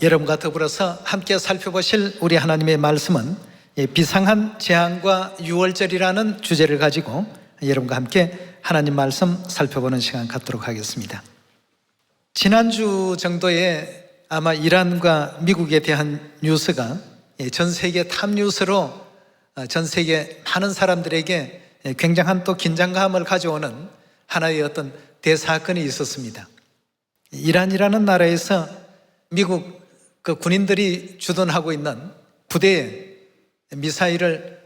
여러분과 더불어서 함께 살펴보실 우리 하나님의 말씀은 비상한 재앙과 유월절이라는 주제를 가지고 여러분과 함께 하나님 말씀 살펴보는 시간 갖도록 하겠습니다. 지난주 정도에 아마 이란과 미국에 대한 뉴스가 전 세계 탑뉴스로 전 세계 많은 사람들에게 굉장한 또 긴장감을 가져오는 하나의 어떤 대사건이 있었습니다. 이란이라는 나라에서 미국 그 군인들이 주둔하고 있는 부대에 미사일을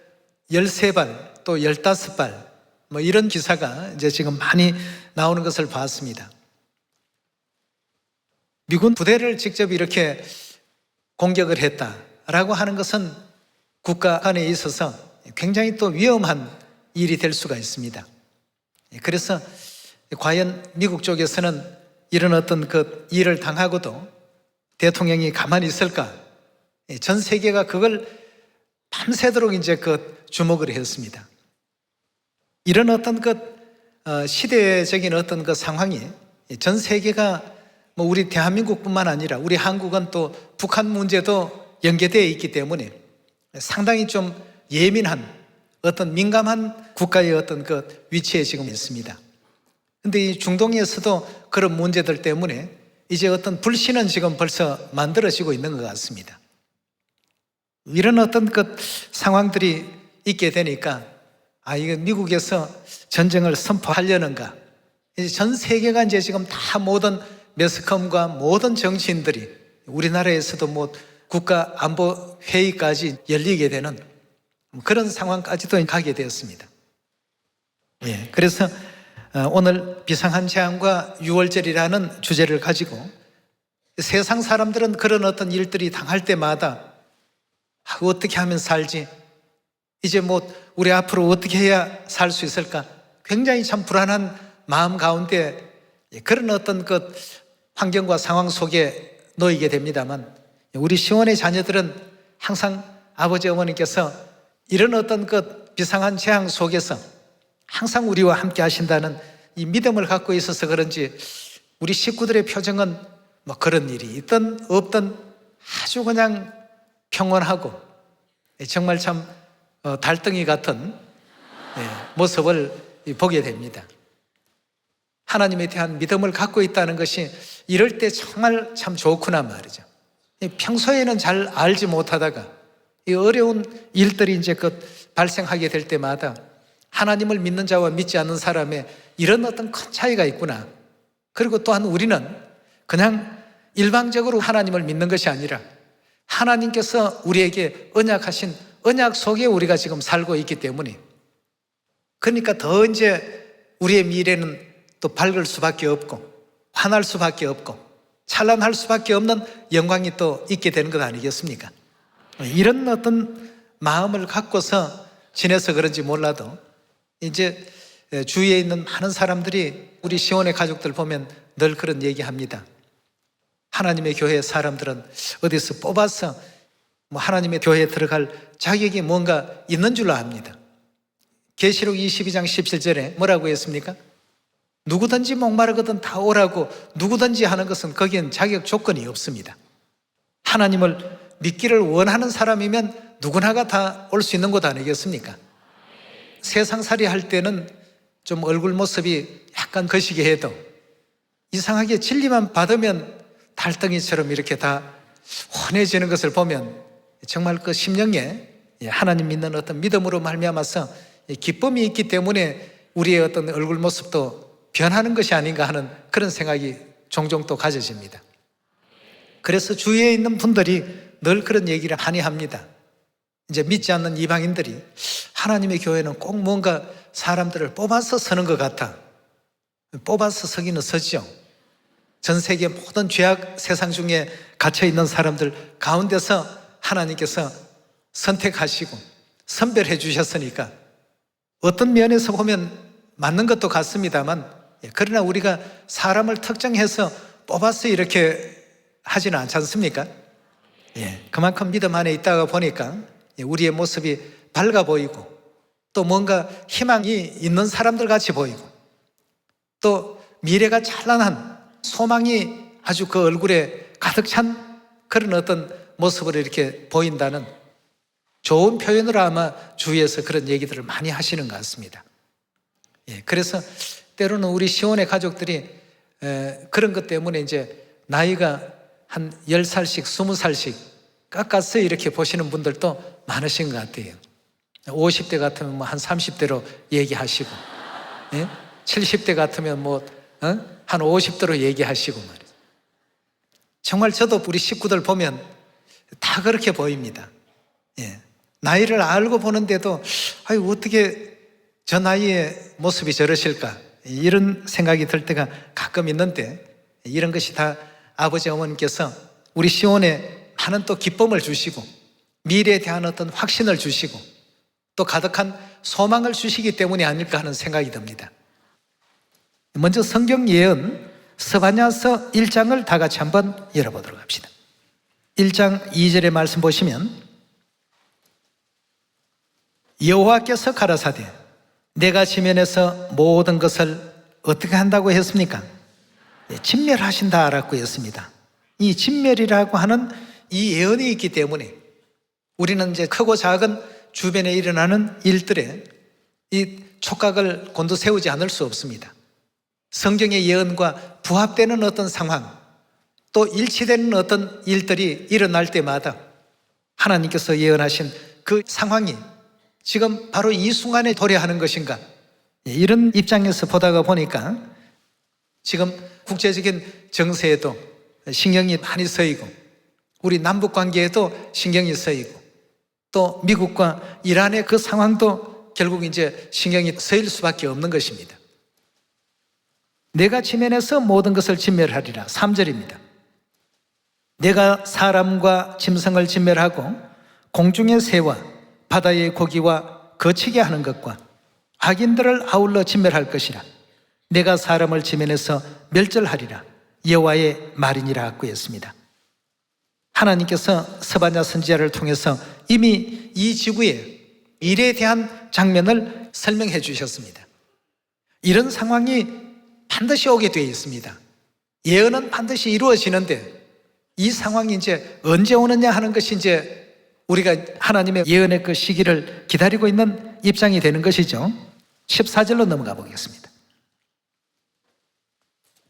13발 또 15발 뭐 이런 기사가 이제 지금 많이 나오는 것을 봤습니다. 미군 부대를 직접 이렇게 공격을 했다라고 하는 것은 국가 간에 있어서 굉장히 또 위험한 일이 될 수가 있습니다. 그래서 과연 미국 쪽에서는 이런 어떤 그 일을 당하고도 대통령이 가만히 있을까? 전 세계가 그걸 밤새도록 이제 그 주목을 했습니다. 이런 어떤 그 시대적인 어떤 그 상황이 전 세계가 뭐 우리 대한민국뿐만 아니라 우리 한국은 또 북한 문제도 연계되어 있기 때문에 상당히 좀 예민한 어떤 민감한 국가의 어떤 그 위치에 지금 있습니다. 근데 이 중동에서도 그런 문제들 때문에 이제 어떤 불신은 지금 벌써 만들어지고 있는 것 같습니다. 이런 어떤 그 상황들이 있게 되니까 이거 미국에서 전쟁을 선포하려는가? 이제 전 세계가 이제 지금 다 모든 매스컴과 모든 정치인들이 우리나라에서도 뭐 국가안보회의까지 열리게 되는 그런 상황까지도 가게 되었습니다. 그래서 오늘 비상한 재앙과 유월절이라는 주제를 가지고 세상 사람들은 그런 어떤 일들이 당할 때마다 어떻게 하면 살지? 이제 뭐 우리 앞으로 어떻게 해야 살 수 있을까? 굉장히 참 불안한 마음 가운데 그런 어떤 그 환경과 상황 속에 놓이게 됩니다만 우리 시온의 자녀들은 항상 아버지 어머니께서 이런 어떤 그 비상한 재앙 속에서 항상 우리와 함께 하신다는 이 믿음을 갖고 있어서 그런지 우리 식구들의 표정은 뭐 그런 일이 있든 없든 아주 그냥 평온하고 정말 참 달덩이 같은 모습을 보게 됩니다. 하나님에 대한 믿음을 갖고 있다는 것이 이럴 때 정말 참 좋구나 말이죠. 평소에는 잘 알지 못하다가 이 어려운 일들이 이제 발생하게 될 때마다 하나님을 믿는 자와 믿지 않는 사람의 이런 어떤 큰 차이가 있구나. 그리고 또한 우리는 그냥 일방적으로 하나님을 믿는 것이 아니라 하나님께서 우리에게 언약하신 언약 속에 우리가 지금 살고 있기 때문에 그러니까 더 이제 우리의 미래는 또 밝을 수밖에 없고 환할 수밖에 없고 찬란할 수밖에 없는 영광이 또 있게 되는 것 아니겠습니까? 이런 어떤 마음을 갖고서 지내서 그런지 몰라도 이제 주위에 있는 많은 사람들이 우리 시온의 가족들 보면 늘 그런 얘기합니다. 하나님의 교회 사람들은 어디서 뽑아서 뭐 하나님의 교회에 들어갈 자격이 뭔가 있는 줄로 압니다. 계시록 22장 17절에 뭐라고 했습니까? 누구든지 목마르거든 다 오라고 누구든지 하는 것은 거기엔 자격 조건이 없습니다. 하나님을 믿기를 원하는 사람이면 누구나가 다 올 수 있는 곳 아니겠습니까? 세상살이 할 때는 좀 얼굴 모습이 약간 거시게 해도 이상하게 진리만 받으면 달덩이처럼 이렇게 다 환해지는 것을 보면 정말 그 심령에 하나님 믿는 어떤 믿음으로 말미암아서 기쁨이 있기 때문에 우리의 어떤 얼굴 모습도 변하는 것이 아닌가 하는 그런 생각이 종종 또 가져집니다. 그래서 주위에 있는 분들이 늘 그런 얘기를 많이 합니다. 이제 믿지 않는 이방인들이 하나님의 교회는 꼭 뭔가 사람들을 뽑아서 서는 것 같아. 뽑아서 서기는 서죠. 전 세계 모든 죄악 세상 중에 갇혀 있는 사람들 가운데서 하나님께서 선택하시고 선별해 주셨으니까 어떤 면에서 보면 맞는 것도 같습니다만 그러나 우리가 사람을 특정해서 뽑아서 이렇게 하지는 않지 않습니까? 그만큼 믿음 안에 있다가 보니까 우리의 모습이 밝아 보이고 또 뭔가 희망이 있는 사람들 같이 보이고 또 미래가 찬란한 소망이 아주 그 얼굴에 가득 찬 그런 어떤 모습을 이렇게 보인다는 좋은 표현으로 아마 주위에서 그런 얘기들을 많이 하시는 것 같습니다. 예, 그래서 때로는 우리 시온의 가족들이 그런 것 때문에 이제 나이가 한 10살씩 20살씩 깎아서 이렇게 보시는 분들도 많으신 것 같아요. 50대 같으면 뭐 한 30대로 얘기하시고, 예? 70대 같으면 뭐 한 50대로 얘기하시고 말이죠. 정말 저도 우리 식구들 보면 다 그렇게 보입니다. 예. 나이를 알고 보는데도 아유, 어떻게 저 나이에 모습이 저러실까, 이런 생각이 들 때가 가끔 있는데, 이런 것이 다 아버지 어머님께서 우리 시온에 많은 또 기쁨을 주시고 미래에 대한 어떤 확신을 주시고 또 가득한 소망을 주시기 때문이 아닐까 하는 생각이 듭니다. 먼저 성경 예언 스바냐서 1장을 다 같이 한번 열어보도록 합시다. 1장 2절의 말씀 보시면, 여호와께서 가라사대 내가 지면에서 모든 것을 어떻게 한다고 했습니까? 진멸하신다라고 했습니다. 이 진멸이라고 하는 이 예언이 있기 때문에 우리는 이제 크고 작은 주변에 일어나는 일들에 이 촉각을 곤두세우지 않을 수 없습니다. 성경의 예언과 부합되는 어떤 상황, 또 일치되는 어떤 일들이 일어날 때마다 하나님께서 예언하신 그 상황이 지금 바로 이 순간에 도래하는 것인가, 이런 입장에서 보다가 보니까 지금 국제적인 정세에도 신경이 많이 쓰이고 우리 남북 관계에도 신경이 쓰이고 또 미국과 이란의 그 상황도 결국 이제 신경이 쓰일 수밖에 없는 것입니다. 내가 지면에서 모든 것을 진멸하리라. 3절입니다. 내가 사람과 짐승을 진멸하고 공중의 새와 바다의 고기와 거치게 하는 것과 악인들을 아울러 진멸할 것이라. 내가 사람을 지면에서 멸절하리라. 여호와의 말이니라 하고 했습니다. 하나님께서 스바냐 선지자를 통해서 이미 이 지구의 일에 대한 장면을 설명해 주셨습니다. 이런 상황이 반드시 오게 되어 있습니다. 예언은 반드시 이루어지는데 이 상황이 이제 언제 오느냐 하는 것이 이제 우리가 하나님의 예언의 그 시기를 기다리고 있는 입장이 되는 것이죠. 14절로 넘어가 보겠습니다.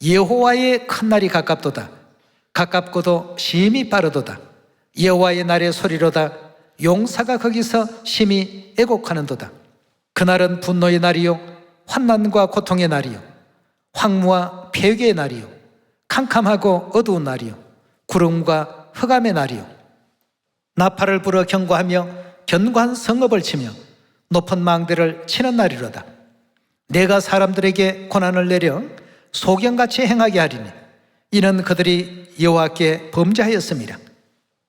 여호와의 큰 날이 가깝도다. 가깝고도 심히 빠르도다. 여호와의 날의 소리로다. 용사가 거기서 심히 애곡하는도다. 그날은 분노의 날이요 환난과 고통의 날이요 황무와 폐괴의 날이요 캄캄하고 어두운 날이요 구름과 흑암의 날이요 나팔을 불어 경고하며 견고한 성읍을 치며 높은 망대를 치는 날이로다. 내가 사람들에게 고난을 내려 소경같이 행하게 하리니 이는 그들이 여호와께 범죄하였습니다.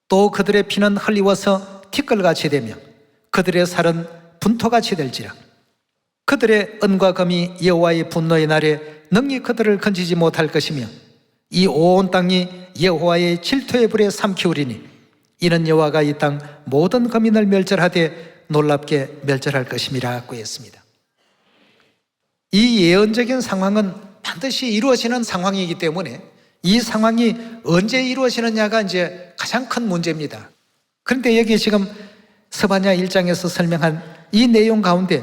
또 그들의 피는 흘리워서 티끌같이 되며 그들의 살은 분토같이 될지라. 그들의 은과 금이 여호와의 분노의 날에 능히 그들을 건지지 못할 것이며 이 온 땅이 여호와의 질투의 불에 삼키우리니 이는 여호와가 이 땅 모든 거민을 멸절하되 놀랍게 멸절할 것임이라고 했습니다. 이 예언적인 상황은 반드시 이루어지는 상황이기 때문에 이 상황이 언제 이루어지느냐가 이제 가장 큰 문제입니다. 그런데 여기 지금 스바냐 1장에서 설명한 이 내용 가운데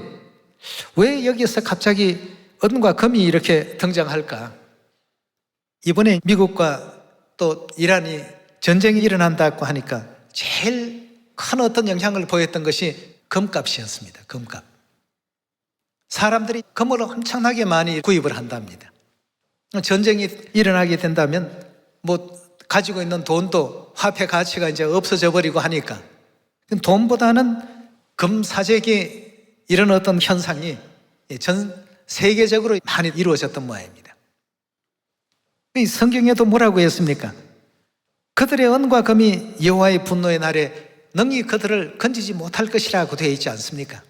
왜 여기서 갑자기 은과 금이 이렇게 등장할까? 이번에 미국과 또 이란이 전쟁이 일어난다고 하니까 제일 큰 어떤 영향을 보였던 것이 금값이었습니다. 금값. 사람들이 금을 엄청나게 많이 구입을 한답니다. 전쟁이 일어나게 된다면 뭐 가지고 있는 돈도 화폐 가치가 이제 없어져 버리고 하니까 돈보다는 금 사재기 이런 어떤 현상이 전 세계적으로 많이 이루어졌던 모양입니다. 이 성경에도 뭐라고 했습니까? 그들의 은과 금이 여호와의 분노의 날에 능히 그들을 건지지 못할 것이라고 되어 있지 않습니까?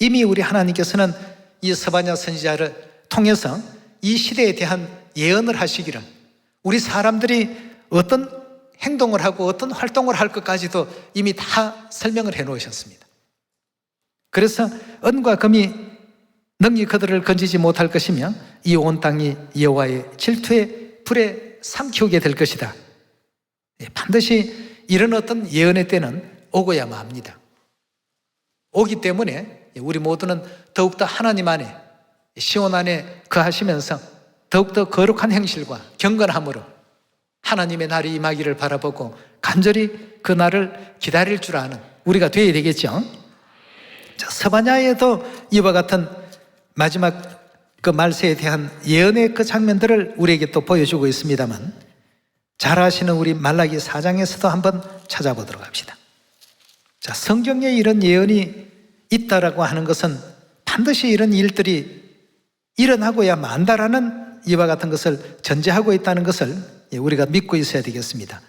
이미 우리 하나님께서는 이 스바냐 선지자를 통해서 이 시대에 대한 예언을 하시기를 우리 사람들이 어떤 행동을 하고 어떤 활동을 할 것까지도 이미 다 설명을 해 놓으셨습니다. 그래서 은과 금이 능히 그들을 건지지 못할 것이며 이 온 땅이 여호와의 질투의 불에 삼키우게 될 것이다. 반드시 이런 어떤 예언의 때는 오고야 맙니다. 오기 때문에 우리 모두는 더욱더 하나님 안에, 시온 안에 거하시면서 더욱더 거룩한 행실과 경건함으로 하나님의 날이 임하기를 바라보고 간절히 그 날을 기다릴 줄 아는 우리가 되어야 되겠죠. 자, 스바냐에도 이와 같은 마지막 그 말세에 대한 예언의 그 장면들을 우리에게 또 보여주고 있습니다만, 잘 아시는 우리 말라기 4장에서도 한번 찾아보도록 합시다. 자, 성경에 이런 예언이 있다라고 하는 것은 반드시 이런 일들이 일어나고야 만다라는 이와 같은 것을 전제하고 있다는 것을 우리가 믿고 있어야 되겠습니다.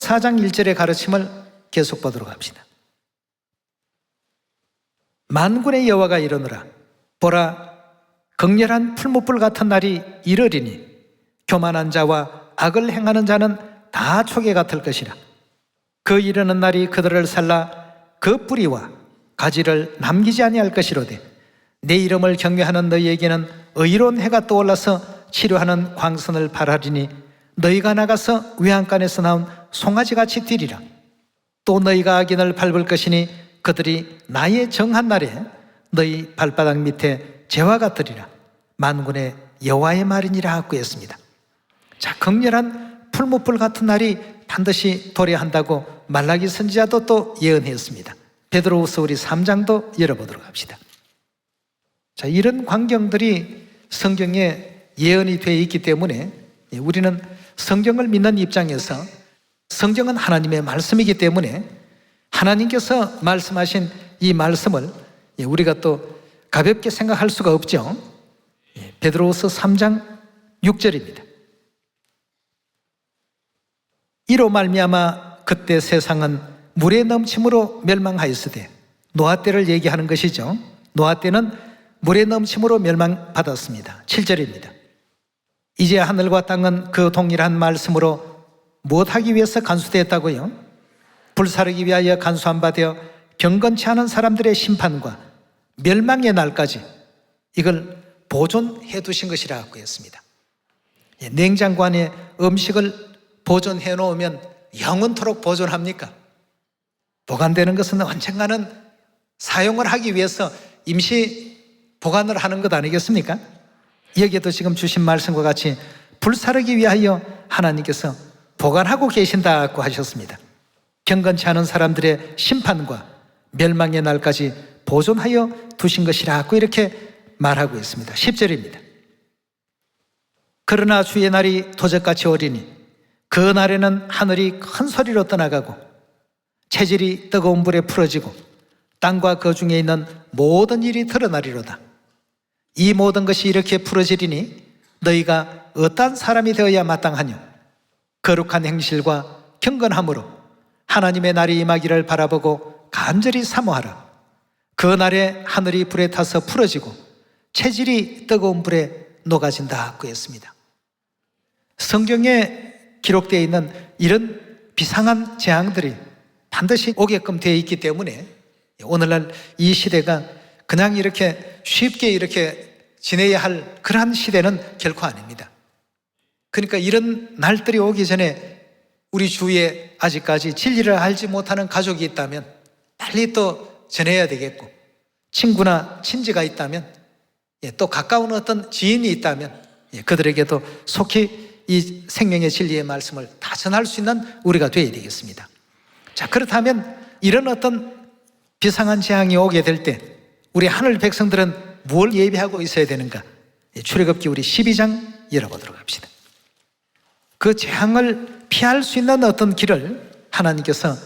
4장 1절의 가르침을 계속 보도록 합시다. 만군의 여호와가 이르노라. 보라, 극렬한 풀무불 같은 날이 이르리니 교만한 자와 악을 행하는 자는 다 초계 같을 것이라. 그 이르는 날이 그들을 살라 그 뿌리와 가지를 남기지 아니할 것이로되 내 이름을 경외하는 너희에게는 의로운 해가 떠올라서 치료하는 광선을 발하리니 너희가 나가서 외양간에서 나온 송아지같이 뛰리라. 또 너희가 악인을 밟을 것이니 그들이 나의 정한 날에 너희 발바닥 밑에 재와 같으리라. 만군의 여호와의 말이니라 하고 했습니다. 자, 극렬한 풀무불 같은 날이 반드시 도래한다고 말라기 선지자도 또 예언했습니다. 베드로후서 우리 3장도 열어보도록 합시다. 자, 이런 광경들이 성경에 예언이 되어 있기 때문에 우리는 성경을 믿는 입장에서 성경은 하나님의 말씀이기 때문에 하나님께서 말씀하신 이 말씀을 우리가 또 가볍게 생각할 수가 없죠. 베드로후서 3장 6절입니다. 이로 말미암아 그때 세상은 물의 넘침으로 멸망하였으되, 노아 때를 얘기하는 것이죠. 노아 때는 물의 넘침으로 멸망받았습니다. 7절입니다. 이제 하늘과 땅은 그 동일한 말씀으로 무엇하기 위해서 간수되었다고요? 불사르기 위하여 간수한 바 되어 경건치 않은 사람들의 심판과 멸망의 날까지 이걸 보존해 두신 것이라고 했습니다. 냉장고 안에 음식을 보존해 놓으면 영원토록 보존합니까? 보관되는 것은 언젠가는 사용을 하기 위해서 임시 보관을 하는 것 아니겠습니까? 여기에도 지금 주신 말씀과 같이 불사르기 위하여 하나님께서 보관하고 계신다고 하셨습니다. 경건치 않은 사람들의 심판과 멸망의 날까지 보존하여 두신 것이라고 이렇게 말하고 있습니다. 10절입니다. 그러나 주의 날이 도적같이 오리니 그 날에는 하늘이 큰 소리로 떠나가고 체질이 뜨거운 불에 풀어지고 땅과 그 중에 있는 모든 일이 드러나리로다. 이 모든 것이 이렇게 풀어지리니 너희가 어떠한 사람이 되어야 마땅하뇨? 거룩한 행실과 경건함으로 하나님의 날이 임하기를 바라보고 간절히 사모하라. 그 날에 하늘이 불에 타서 풀어지고 체질이 뜨거운 불에 녹아진다고 했습니다. 성경에 기록되어 있는 이런 비상한 재앙들이 반드시 오게끔 되어 있기 때문에 오늘날 이 시대가 그냥 이렇게 쉽게 이렇게 지내야 할 그러한 시대는 결코 아닙니다. 그러니까 이런 날들이 오기 전에 우리 주위에 아직까지 진리를 알지 못하는 가족이 있다면 빨리 또 전해야 되겠고, 친구나 친지가 있다면, 또 가까운 어떤 지인이 있다면 그들에게도 속히 이 생명의 진리의 말씀을 다 전할 수 있는 우리가 되어야 되겠습니다. 자, 그렇다면 이런 어떤 비상한 재앙이 오게 될 때 우리 하늘 백성들은 뭘 예비하고 있어야 되는가? 출애굽기 우리 12장 열어보도록 합시다. 그 재앙을 피할 수 있는 어떤 길을 하나님께서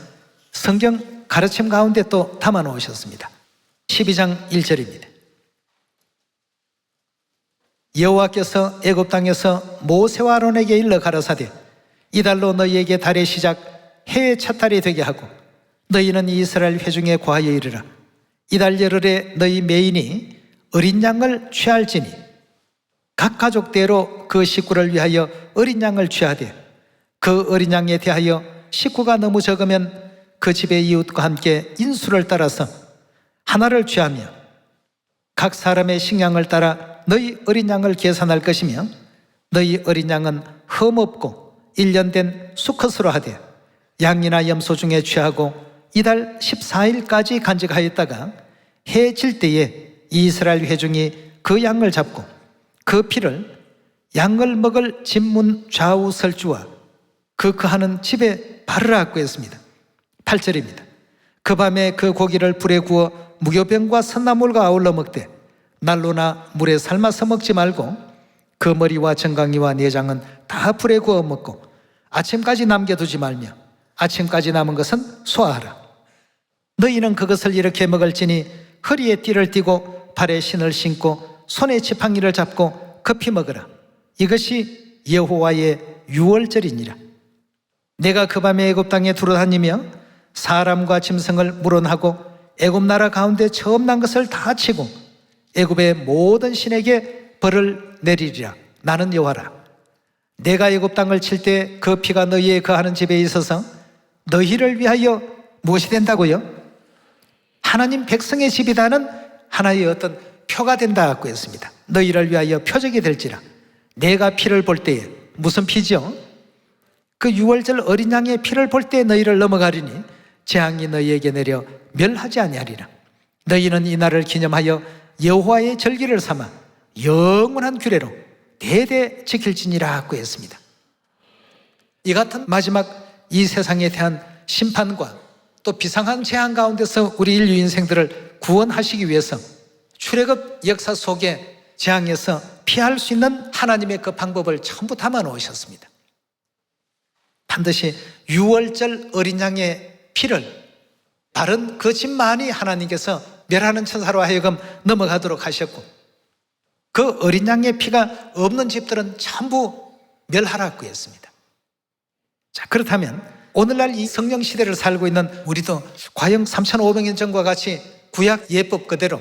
성경 가르침 가운데 또 담아 놓으셨습니다. 12장 1절입니다. 여호와께서 애굽 땅에서 모세와 아론에게 일러 가라사대 이달로 너희에게 달의 시작 해의 첫 달이 되게 하고 너희는 이스라엘 회중에 고하여 이르라. 이달 열흘에 너희 매인이 어린 양을 취할지니 각 가족대로 그 식구를 위하여 어린 양을 취하되 그 어린 양에 대하여 식구가 너무 적으면 그 집의 이웃과 함께 인수를 따라서 하나를 취하며 각 사람의 식량을 따라 너희 어린 양을 계산할 것이며 너희 어린 양은 흠없고 1년 된 수컷으로 하되 양이나 염소 중에 취하고 이달 14일까지 간직하였다가 해 질 때에 이스라엘 회중이 그 양을 잡고 그 피를 양을 먹을 집문 좌우 설주와 그 거하는 집에 바르라고 했습니다. 8절입니다. 그 밤에 그 고기를 불에 구워 무교병과 선나물과 아울러 먹되 난로나 물에 삶아서 먹지 말고 그 머리와 정강이와 내장은 다 불에 구워 먹고 아침까지 남겨두지 말며 아침까지 남은 것은 소화하라. 너희는 그것을 이렇게 먹을지니 허리에 띠를 띠고 발에 신을 신고 손에 지팡이를 잡고 급히 먹으라. 이것이 여호와의 유월절이니라. 내가 그 밤에 애굽 땅에 두루다니며 사람과 짐승을 물어하고 애굽 나라 가운데 처음 난 것을 다 치고 애굽의 모든 신에게 벌을 내리리라. 나는 여호와라. 내가 애굽 땅을 칠 때 그 피가 너희의 거하는 집에 있어서 너희를 위하여 무엇이 된다고요? 하나님 백성의 집이다는 하나의 어떤 표가 된다고 했습니다. 너희를 위하여 표적이 될지라. 내가 피를 볼 때에, 무슨 피죠? 그 유월절 어린 양의 피를 볼 때 너희를 넘어가리니 재앙이 너희에게 내려 멸하지 아니하리라. 너희는 이 날을 기념하여 여호와의 절기를 삼아 영원한 규례로 대대 지킬지니라고 했습니다. 이 같은 마지막 이 세상에 대한 심판과 또 비상한 재앙 가운데서 우리 인류 인생들을 구원하시기 위해서 출애굽 역사 속에 재앙에서 피할 수 있는 하나님의 그 방법을 전부 담아 놓으셨습니다. 반드시 유월절 어린 양의 피를 바른 그 집만이 하나님께서 멸하는 천사로 하여금 넘어가도록 하셨고 그 어린 양의 피가 없는 집들은 전부 멸하라고 했습니다. 자, 그렇다면 오늘날 이 성령 시대를 살고 있는 우리도 과연 3,500년 전과 같이 구약 예법 그대로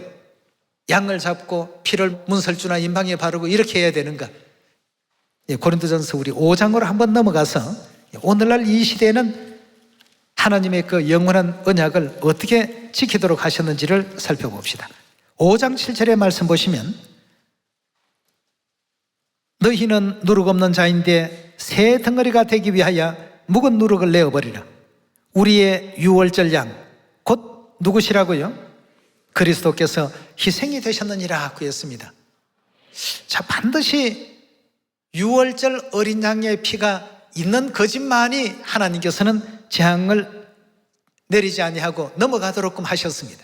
양을 잡고 피를 문설주나 임방에 바르고 이렇게 해야 되는가? 고린도전서 우리 5장으로 한번 넘어가서 오늘날 이 시대에는 하나님의 그 영원한 언약을 어떻게 지키도록 하셨는지를 살펴봅시다. 5장 7절의 말씀 보시면 너희는 누룩 없는 자인데 새 덩어리가 되기 위하여 묵은 누룩을 내어버리라. 우리의 유월절 양 곧 누구시라고요? 그리스도께서 희생이 되셨느니라 그랬습니다. 자, 반드시 유월절 어린 양의 피가 있는 그 집만이 하나님께서는 재앙을 내리지 아니하고 넘어가도록끔 하셨습니다.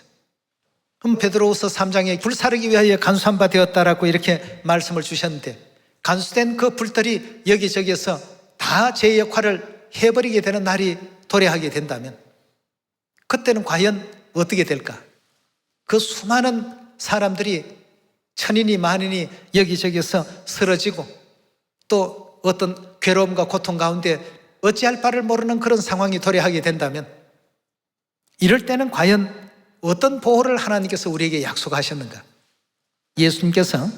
그럼 베드로후서 3장에 불사르기 위하여 간수한 바 되었다라고 이렇게 말씀을 주셨는데 간수된 그 불들이 여기저기에서 다 제 역할을 해버리게 되는 날이 도래하게 된다면 그때는 과연 어떻게 될까? 그 수많은 사람들이 천인이 만인이 여기저기서 쓰러지고 또 어떤 괴로움과 고통 가운데 어찌할 바를 모르는 그런 상황이 도래하게 된다면 이럴 때는 과연 어떤 보호를 하나님께서 우리에게 약속하셨는가? 예수님께서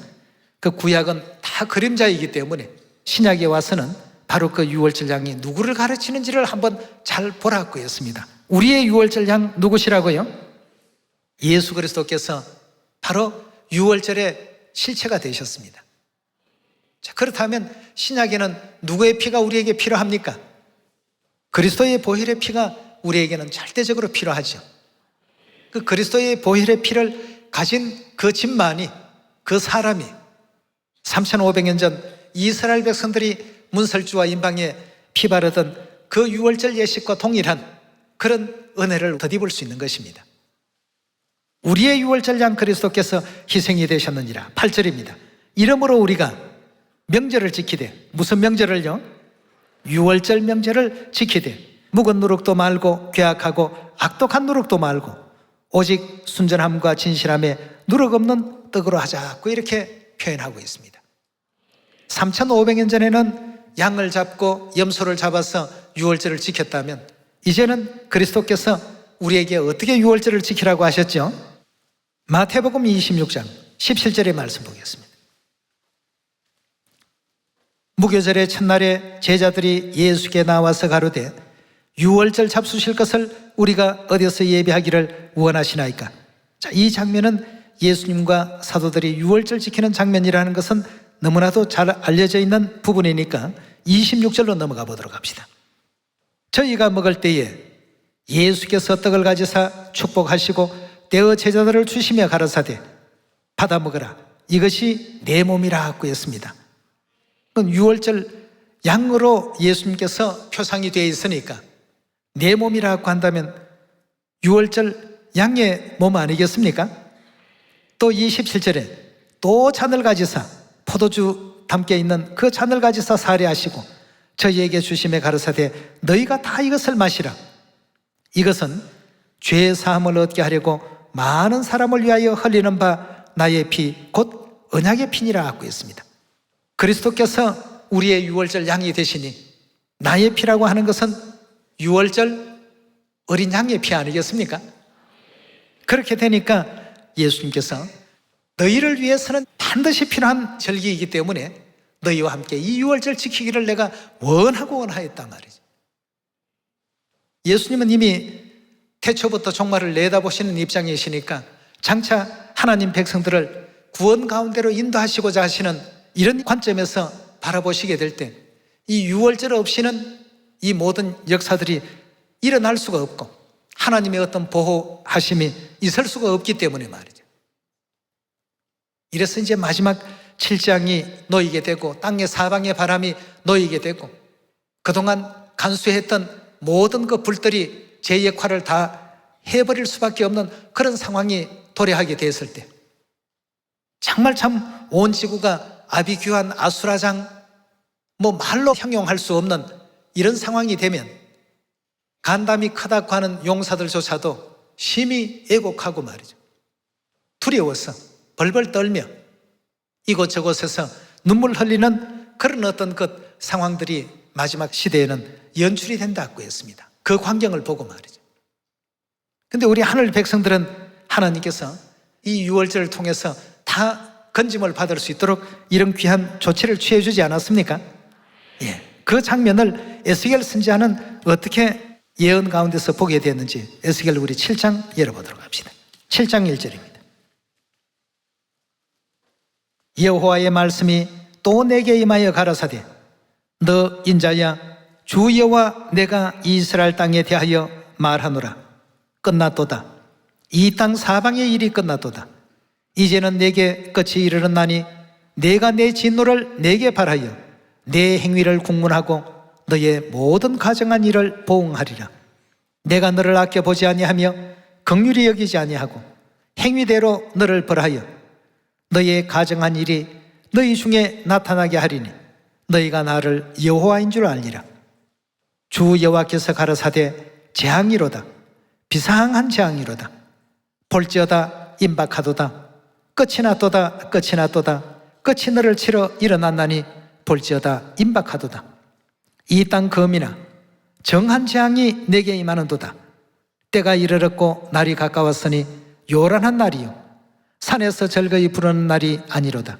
그 구약은 다 그림자이기 때문에 신약에 와서는 바로 그 유월절 양이 누구를 가르치는지를 한번 잘 보라고 했습니다. 우리의 유월절 양 누구시라고요? 예수 그리스도께서 바로 유월절의 실체가 되셨습니다. 자, 그렇다면 신약에는 누구의 피가 우리에게 필요합니까? 그리스도의 보혈의 피가 우리에게는 절대적으로 필요하죠. 그 그리스도의 보혈의 피를 가진 그 집만이, 그 사람이 3,500년 전 이스라엘 백성들이 문설주와 임방에 피 바르던 그 유월절 예식과 동일한 그런 은혜를 덧입을 수 있는 것입니다. 우리의 유월절 양 그리스도께서 희생이 되셨느니라. 8절입니다. 이러므로 우리가 명절을 지키되, 무슨 명절을요? 유월절 명절을 지키되 묵은 누룩도 말고 괴악하고 악독한 누룩도 말고 오직 순전함과 진실함에 누룩 없는 떡으로 하자고 이렇게 표현하고 있습니다. 3,500년 전에는 양을 잡고 염소를 잡아서 유월절을 지켰다면 이제는 그리스도께서 우리에게 어떻게 유월절을 지키라고 하셨죠? 마태복음 26장 17절의 말씀 보겠습니다. 무교절의 첫날에 제자들이 예수께 나와서 가로되 유월절 잡수실 것을 우리가 어디서 예배하기를 원하시나이까? 자, 이 장면은 예수님과 사도들이 유월절 지키는 장면이라는 것은 너무나도 잘 알려져 있는 부분이니까 26절로 넘어가 보도록 합시다. 저희가 먹을 때에 예수께서 떡을 가지사 축복하시고 떼어 제자들을 주시며 가라사대 받아 먹으라 이것이 내 몸이라 하고 했습니다. 유월절 양으로 예수님께서 표상이 되어 있으니까 내 몸이라고 한다면 유월절 양의 몸 아니겠습니까? 또 27절에 또 잔을 가지사 포도주 담겨 있는 그 잔을 가지사 사례하시고 저희에게 주심에 가르사대 너희가 다 이것을 마시라 이것은 죄 사함을 얻게 하려고 많은 사람을 위하여 흘리는 바 나의 피 곧 언약의 피니라 하고 있습니다. 그리스도께서 우리의 유월절 양이 되시니 나의 피라고 하는 것은 유월절 어린 양의 피 아니겠습니까? 그렇게 되니까 예수님께서 너희를 위해서는 반드시 필요한 절기이기 때문에 너희와 함께 이 유월절 지키기를 내가 원하였단 말이죠. 예수님은 이미 태초부터 종말을 내다보시는 입장이시니까 장차 하나님 백성들을 구원 가운데로 인도하시고자 하시는 이런 관점에서 바라보시게 될 때 이 유월절 없이는 이 모든 역사들이 일어날 수가 없고 하나님의 어떤 보호하심이 있을 수가 없기 때문에 말이죠. 이래서 이제 마지막 7장이 놓이게 되고 땅의 사방의 바람이 놓이게 되고 그동안 간수했던 모든 그 불들이 제 역할을 다 해버릴 수밖에 없는 그런 상황이 도래하게 됐을 때 정말 참 온 지구가 아비규환 아수라장 말로 형용할 수 없는 이런 상황이 되면 간담이 크다고 하는 용사들조차도 심히 애곡하고 말이죠. 두려워서 벌벌 떨며 이곳저곳에서 눈물 흘리는 그런 어떤 그 상황들이 마지막 시대에는 연출이 된다고 했습니다. 그 광경을 보고 말이죠. 근데 우리 하늘 백성들은 하나님께서 이 유월절을 통해서 다 건짐을 받을 수 있도록 이런 귀한 조치를 취해주지 않았습니까? 예, 그 장면을 에스겔 선지자는 어떻게 예언 가운데서 보게 되었는지 에스겔 우리 7장 열어보도록 합시다. 7장 1절입니다. 여호와의 말씀이 또 내게 임하여 가라사대 너 인자야 주 여호와 내가 이스라엘 땅에 대하여 말하노라 끝났도다. 이 땅 사방의 일이 끝났도다. 이제는 내게 끝이 이르렀나니 내가 내 진노를 내게 발하여 내 행위를 국문하고 너의 모든 가정한 일을 보응하리라. 내가 너를 아껴보지 아니하며 긍휼히 여기지 아니하고 행위대로 너를 벌하여 너의 가정한 일이 너희 중에 나타나게 하리니 너희가 나를 여호와인 줄 알리라. 주 여호와께서 가라사대 재앙이로다. 비상한 재앙이로다. 볼지어다 임박하도다. 끝이 났도다. 끝이 났도다. 끝이 너를 치러 일어났나니 볼지어다 임박하도다. 이 땅 검이나 정한 재앙이 내게 임하는도다. 때가 이르렀고 날이 가까웠으니 요란한 날이요 산에서 절거이 부르는 날이 아니로다.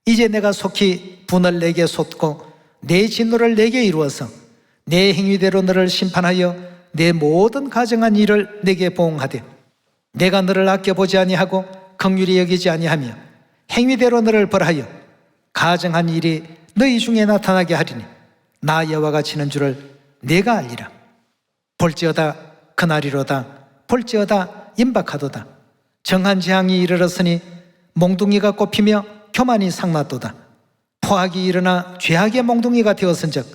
이제 내가 속히 분을 내게 쏟고 내 진노를 내게 이루어서 내 행위대로 너를 심판하여 내 모든 가정한 일을 내게 보응하되 내가 너를 아껴보지 아니하고 긍휼히 여기지 아니하며 행위대로 너를 벌하여 가정한 일이 너희 중에 나타나게 하리니 나 여호와가 치는 줄을 내가 알리라. 볼지어다 그날이로다. 볼지어다 임박하도다. 정한 재앙이 이르렀으니 몽둥이가 꼽히며 교만이 상났도다. 포악이 일어나 죄악의 몽둥이가 되었은즉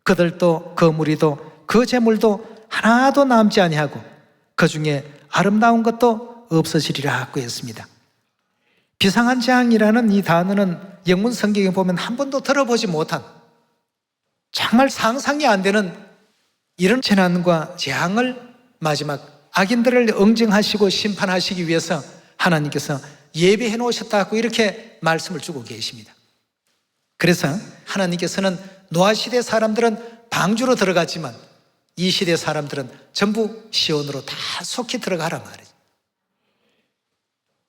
그들도 그 무리도 그 재물도 하나도 남지 아니하고 그 중에 아름다운 것도 없어지리라 하고 했습니다. 비상한 재앙이라는 이 단어는 영문 성경에 보면 한 번도 들어보지 못한 정말 상상이 안 되는 이런 재난과 재앙을 마지막 악인들을 응징하시고 심판하시기 위해서 하나님께서 예비해 놓으셨다고 이렇게 말씀을 주고 계십니다. 그래서 하나님께서는 노아 시대 사람들은 방주로 들어갔지만 이 시대 사람들은 전부 시온으로 다 속히 들어가라 말이죠.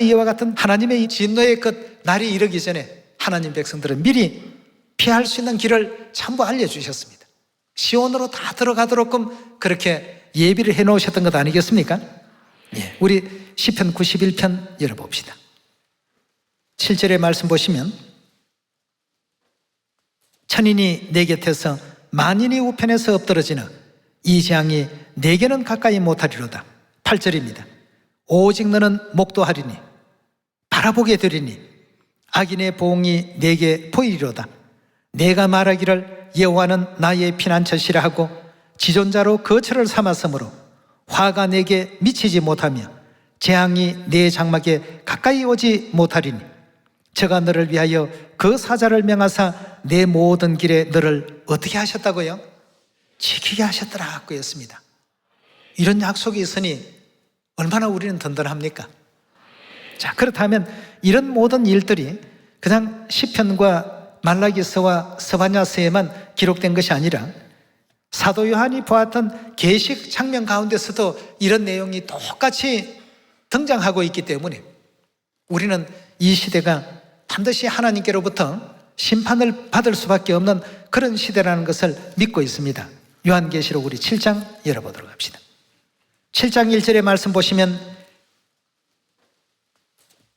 이와 같은 하나님의 진노의 그 날이 이르기 전에 하나님 백성들은 미리 피할 수 있는 길을 전부 알려주셨습니다. 시온으로 다 들어가도록끔 그렇게 예비를 해놓으셨던 것 아니겠습니까? 예, 우리 시편 91편 열어봅시다. 7절의 말씀 보시면 천인이 내 곁에서 만인이 우편에서 엎드러지나 이 재앙이 내게는 가까이 못하리로다. 8절입니다. 오직 너는 목도하리니 바라보게 되리니 악인의 보응이 내게 보이리로다. 내가 말하기를 여호와는 나의 피난처시라 하고 지존자로 거처를 삼았으므로 화가 내게 미치지 못하며 재앙이 내 장막에 가까이 오지 못하리니 저가 너를 위하여 그 사자를 명하사 내 모든 길에 너를 어떻게 하셨다고요? 지키게 하셨더라 고 했습니다. 이런 약속이 있으니 얼마나 우리는 든든합니까? 자, 그렇다면 이런 모든 일들이 그냥 시편과 말라기서와 스바냐서에만 기록된 것이 아니라 사도 요한이 보았던 계식 장면 가운데서도 이런 내용이 똑같이 등장하고 있기 때문에 우리는 이 시대가 반드시 하나님께로부터 심판을 받을 수밖에 없는 그런 시대라는 것을 믿고 있습니다. 요한계시록 우리 7장 열어보도록 합시다. 7장 1절의 말씀 보시면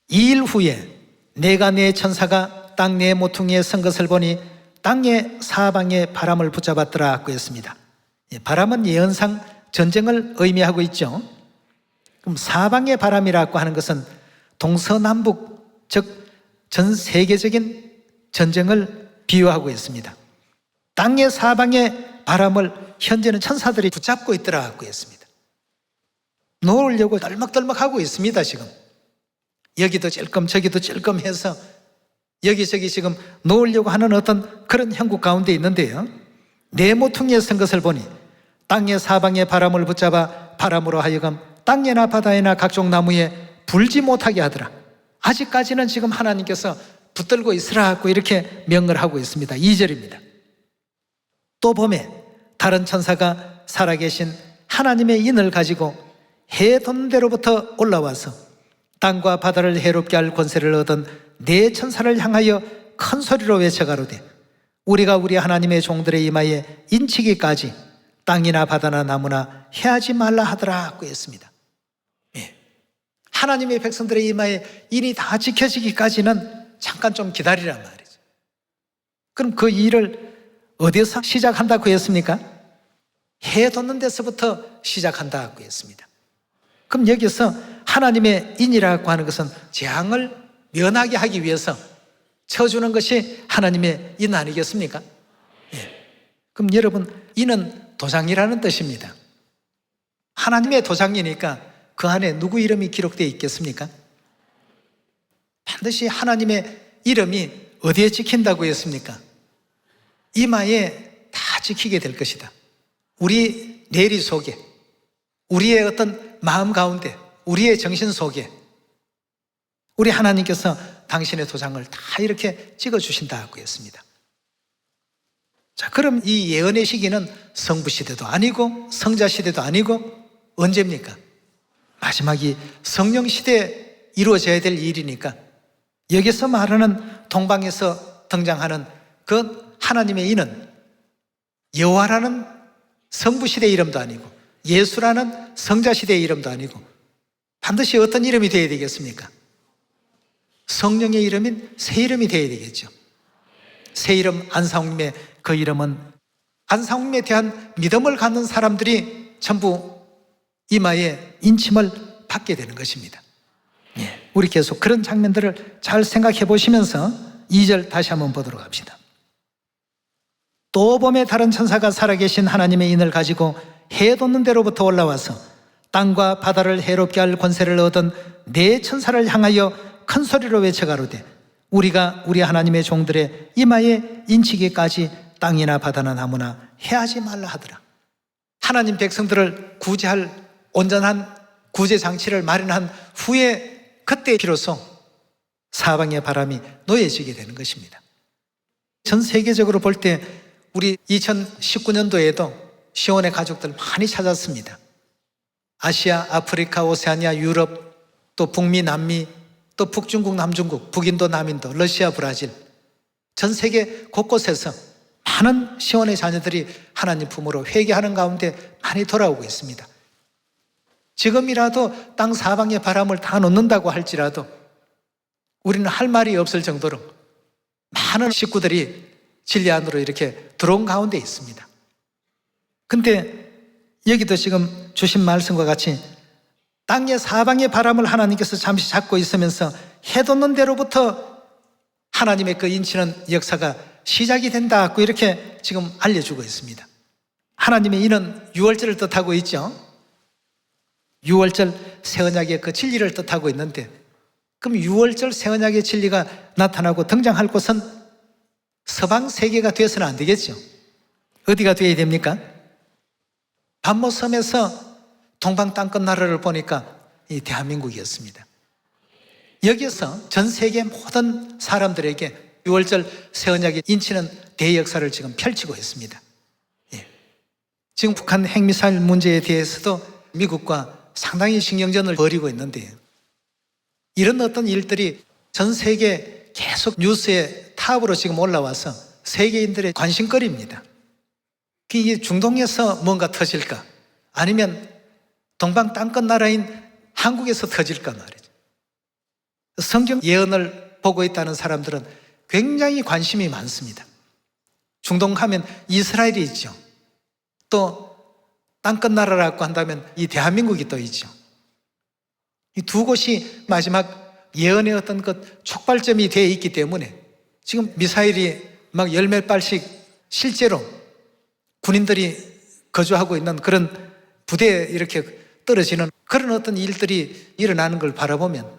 2일 후에 내가 내 천사가 땅 내 모퉁이에 선 것을 보니 땅의 사방에 바람을 붙잡았더라 고 했습니다. 바람은 예언상 전쟁을 의미하고 있죠. 그럼 사방의 바람이라고 하는 것은 동서남북 즉 전 세계적인 전쟁을 비유하고 있습니다. 땅의 사방의 바람을 현재는 천사들이 붙잡고 있더라고 했습니다. 놓으려고 떨먹떨먹하고 있습니다. 지금 여기도 찔끔 저기도 찔끔 해서 여기저기 지금 놓으려고 하는 어떤 그런 형국 가운데 있는데요, 내 모퉁이에 선 것을 보니 땅의 사방의 바람을 붙잡아 바람으로 하여금 땅에나 바다에나 각종 나무에 불지 못하게 하더라. 아직까지는 지금 하나님께서 붙들고 있으라고 이렇게 명을 하고 있습니다. 2절입니다. 또 봄에 다른 천사가 살아계신 하나님의 인을 가지고 해 돋는 데로부터 올라와서 땅과 바다를 해롭게 할 권세를 얻은 네 천사를 향하여 큰 소리로 외쳐가로되 우리가 우리 하나님의 종들의 이마에 인치기까지 땅이나 바다나 나무나 해하지 말라 하더라고 했습니다. 하나님의 백성들의 이마에 인이 다 지켜지기까지는 잠깐 좀 기다리란 말이죠. 그럼 그 일을 어디서 시작한다고 했습니까? 해 돋는 데서부터 시작한다고 했습니다. 그럼 여기서 하나님의 인이라고 하는 것은 재앙을 면하게 하기 위해서 쳐주는 것이 하나님의 인 아니겠습니까? 그럼 여러분, 인은 도장이라는 뜻입니다. 하나님의 도장이니까 그 안에 누구 이름이 기록되어 있겠습니까? 반드시 하나님의 이름이 어디에 찍힌다고 했습니까? 이마에 다 찍히게 될 것이다. 우리 뇌리 속에, 우리의 어떤 마음 가운데, 우리의 정신 속에 우리 하나님께서 당신의 도장을 다 이렇게 찍어주신다고 했습니다. 자, 그럼 이 예언의 시기는 성부시대도 아니고 성자시대도 아니고 언제입니까? 마지막이 성령시대에 이루어져야 될 일이니까 여기서 말하는 동방에서 등장하는 그 하나님의 인은 여호와라는 성부시대의 이름도 아니고 예수라는 성자시대의 이름도 아니고 반드시 어떤 이름이 되어야 되겠습니까? 성령의 이름인 새 이름이 되어야 되겠죠. 새 이름 안상홍님의 그 이름은 안상홍님에 대한 믿음을 갖는 사람들이 전부 이마에 인침을 받게 되는 것입니다. 우리 계속 그런 장면들을 잘 생각해 보시면서 2절 다시 한번 보도록 합시다. 또 봄에 다른 천사가 살아계신 하나님의 인을 가지고 해 돋는 데로부터 올라와서 땅과 바다를 해롭게 할 권세를 얻은 네 천사를 향하여 큰 소리로 외쳐가로되 우리가 우리 하나님의 종들의 이마에 인치기까지 땅이나 바다나 나무나 해하지 말라 하더라. 하나님 백성들을 구제할 온전한 구제 장치를 마련한 후에 그때 비로소 사방의 바람이 놓여지게 되는 것입니다. 전 세계적으로 볼 때 우리 2019년도에도 시온의 가족들 많이 찾았습니다. 아시아, 아프리카, 오세아니아, 유럽, 또 북미, 남미, 또 북중국, 남중국, 북인도, 남인도, 러시아, 브라질 전 세계 곳곳에서 많은 시온의 자녀들이 하나님 품으로 회개하는 가운데 많이 돌아오고 있습니다. 지금이라도 땅 사방의 바람을 다 놓는다고 할지라도 우리는 할 말이 없을 정도로 많은 식구들이 진리 안으로 이렇게 들어온 가운데 있습니다. 근데 여기도 지금 주신 말씀과 같이 땅의 사방의 바람을 하나님께서 잠시 잡고 있으면서 해돋는 대로부터 하나님의 그 인치는 역사가 시작이 된다, 이렇게 지금 알려주고 있습니다. 하나님의 이는 유월절을 뜻하고 있죠. 유월절 새 언약의 그 진리를 뜻하고 있는데, 그럼 유월절 새 언약의 진리가 나타나고 등장할 곳은 서방 세계가 되어서는 안 되겠죠. 어디가 되어야 됩니까? 밤모섬에서 동방 땅끝 나라를 보니까 이 대한민국이었습니다. 여기에서 전 세계 모든 사람들에게 유월절 새 언약의 인치는 대역사를 지금 펼치고 있습니다. 예. 지금 북한 핵미사일 문제에 대해서도 미국과 상당히 신경전을 벌이고 있는데, 이런 어떤 일들이 전 세계 계속 뉴스의 탑으로 지금 올라와서 세계인들의 관심거리입니다. 이게 중동에서 뭔가 터질까? 아니면 동방 땅끝 나라인 한국에서 터질까 말이죠. 성경 예언을 보고 있다는 사람들은 굉장히 관심이 많습니다. 중동 하면 이스라엘이 있죠. 또 땅끝 나라라고 한다면 이 대한민국이 또 있죠. 이 두 곳이 마지막 예언의 어떤 것 촉발점이 되어 있기 때문에 지금 미사일이 막 열 몇 발씩 실제로 군인들이 거주하고 있는 그런 부대에 이렇게 떨어지는 그런 어떤 일들이 일어나는 걸 바라보면,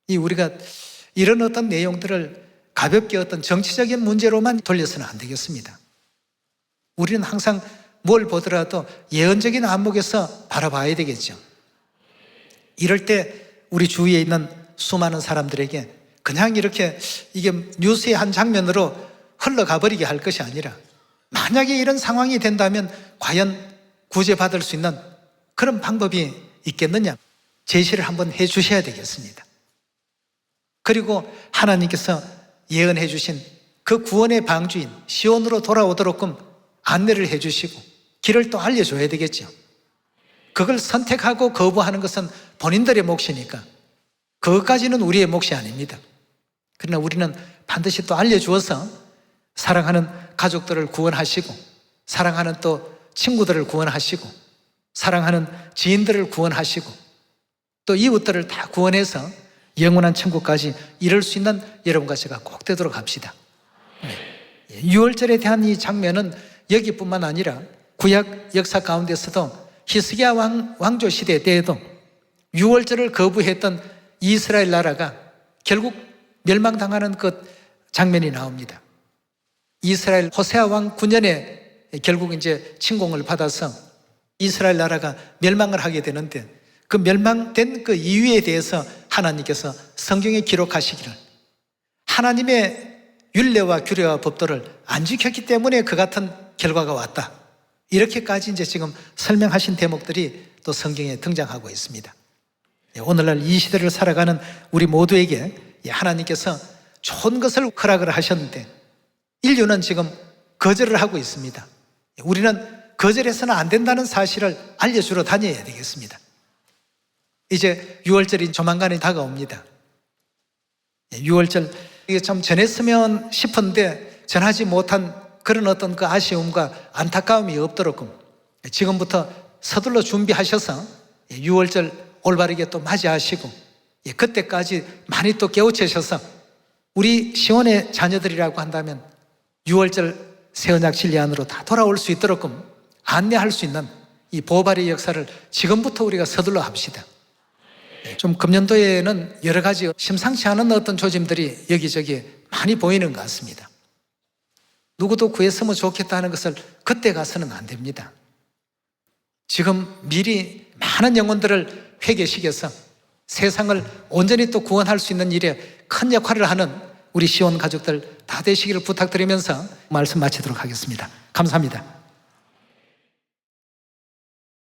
이 우리가 이런 어떤 내용들을 가볍게 어떤 정치적인 문제로만 돌려서는 안 되겠습니다. 우리는 항상 뭘 보더라도 예언적인 안목에서 바라봐야 되겠죠. 이럴 때 우리 주위에 있는 수많은 사람들에게 그냥 이렇게 이게 뉴스의 한 장면으로 흘러가 버리게 할 것이 아니라, 만약에 이런 상황이 된다면 과연 구제받을 수 있는 그런 방법이 있겠느냐, 제시를 한번 해 주셔야 되겠습니다. 그리고 하나님께서 예언해 주신 그 구원의 방주인 시온으로 돌아오도록끔 안내를 해 주시고 길을 또 알려줘야 되겠죠. 그걸 선택하고 거부하는 것은 본인들의 몫이니까 그것까지는 우리의 몫이 아닙니다. 그러나 우리는 반드시 또 알려주어서 사랑하는 가족들을 구원하시고, 사랑하는 또 친구들을 구원하시고, 사랑하는 지인들을 구원하시고, 또 이웃들을 다 구원해서 영원한 천국까지 이룰 수 있는 여러분과 제가 꼭 되도록 합시다. 유월절에 대한 이 장면은 여기뿐만 아니라 구약 역사 가운데서도 히스기야 왕조 시대 때에도 유월절을 거부했던 이스라엘 나라가 결국 멸망당하는 그 장면이 나옵니다. 이스라엘 호세아 왕 9년에 결국 이제 침공을 받아서 이스라엘 나라가 멸망을 하게 되는데, 그 멸망된 그 이유에 대해서 하나님께서 성경에 기록하시기를, 하나님의 율례와 규례와 법도를 안 지켰기 때문에 그 같은 결과가 왔다, 이렇게까지 이제 지금 설명하신 대목들이 또 성경에 등장하고 있습니다. 오늘날 이 시대를 살아가는 우리 모두에게 하나님께서 좋은 것을 허락을 하셨는데 인류는 지금 거절을 하고 있습니다. 우리는 거절해서는 안 된다는 사실을 알려주러 다녀야 되겠습니다. 이제 유월절이 조만간에 다가옵니다. 유월절, 이게 참 전했으면 싶은데 전하지 못한 그런 어떤 그 아쉬움과 안타까움이 없도록 지금부터 서둘러 준비하셔서 유월절 올바르게 또 맞이하시고, 그때까지 많이 또 깨우치셔서 우리 시온의 자녀들이라고 한다면 유월절 새 언약 진리 안으로 다 돌아올 수 있도록 안내할 수 있는 이 보발의 역사를 지금부터 우리가 서둘러 합시다. 좀 금년도에는 여러 가지 심상치 않은 어떤 조짐들이 여기저기 많이 보이는 것 같습니다. 누구도 구했으면 좋겠다는 것을 그때 가서는 안 됩니다. 지금 미리 많은 영혼들을 회개시켜서 세상을 온전히 또 구원할 수 있는 일에 큰 역할을 하는 우리 시온 가족들 다 되시기를 부탁드리면서 말씀 마치도록 하겠습니다. 감사합니다.